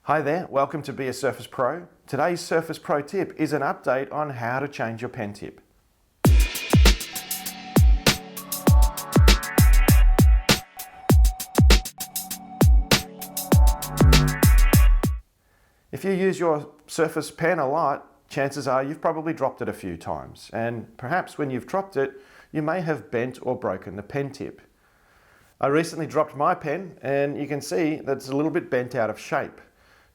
Hi there, welcome to Be a Surface Pro. Today's Surface Pro tip is an update on how to change your pen tip. If you use your Surface pen a lot, chances are you've probably dropped it a few times, and perhaps when you've dropped it, you may have bent or broken the pen tip. I recently dropped my pen and you can see that it's a little bit bent out of shape.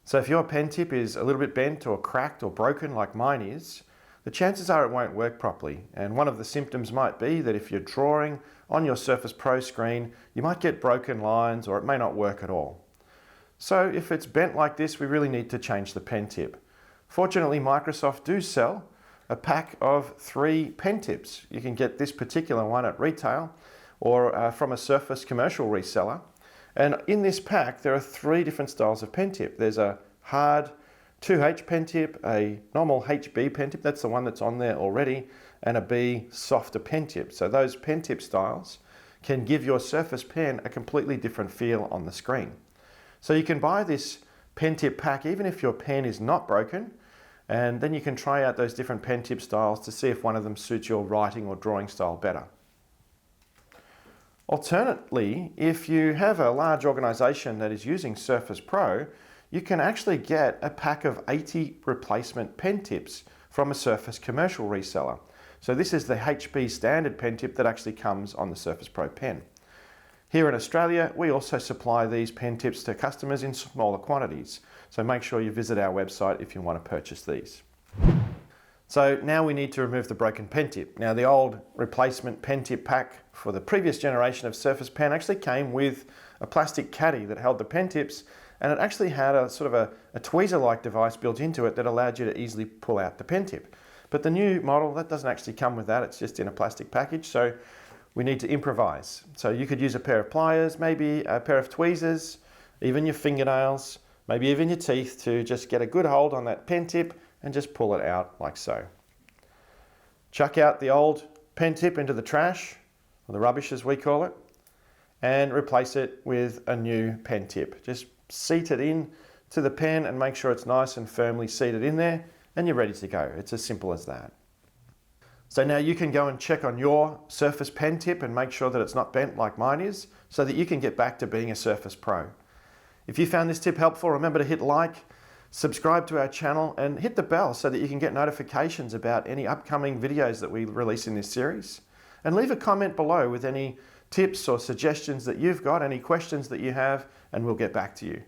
So if your pen tip is a little bit bent or cracked or broken like mine is, the chances are it won't work properly. And one of the symptoms might be that if you're drawing on your Surface Pro screen, you might get broken lines or it may not work at all. So if it's bent like this, we really need to change the pen tip. Fortunately, Microsoft do sell a pack of 3 pen tips. You can get this particular one at retail or from a Surface commercial reseller. And in this pack, there are 3 different styles of pen tip. There's a hard 2H pen tip, a normal HB pen tip, that's the one that's on there already, and a B softer pen tip. So those pen tip styles can give your Surface pen a completely different feel on the screen. So you can buy this pen tip pack even if your pen is not broken, and then you can try out those different pen tip styles to see if one of them suits your writing or drawing style better. Alternately, if you have a large organization that is using Surface Pro, you can actually get a pack of 80 replacement pen tips from a Surface commercial reseller. So this is the HB standard pen tip that actually comes on the Surface Pro pen. Here in Australia, we also supply these pen tips to customers in smaller quantities. So make sure you visit our website if you want to purchase these. So now we need to remove the broken pen tip. Now the old replacement pen tip pack for the previous generation of Surface pen actually came with a plastic caddy that held the pen tips, and it actually had a sort of a tweezer-like device built into it that allowed you to easily pull out the pen tip. But the new model, that doesn't actually come with that, it's just in a plastic package, so we need to improvise. So you could use a pair of pliers, maybe a pair of tweezers, even your fingernails, maybe even your teeth to just get a good hold on that pen tip and just pull it out like so. Chuck out the old pen tip into the trash, or the rubbish as we call it, and replace it with a new pen tip. Just seat it in to the pen and make sure it's nice and firmly seated in there, and you're ready to go. It's as simple as that. So now you can go and check on your Surface pen tip and make sure that it's not bent like mine is, so that you can get back to being a Surface Pro. If you found this tip helpful, remember to hit like, subscribe to our channel and hit the bell so that you can get notifications about any upcoming videos that we release in this series. And leave a comment below with any tips or suggestions that you've got, any questions that you have, and we'll get back to you.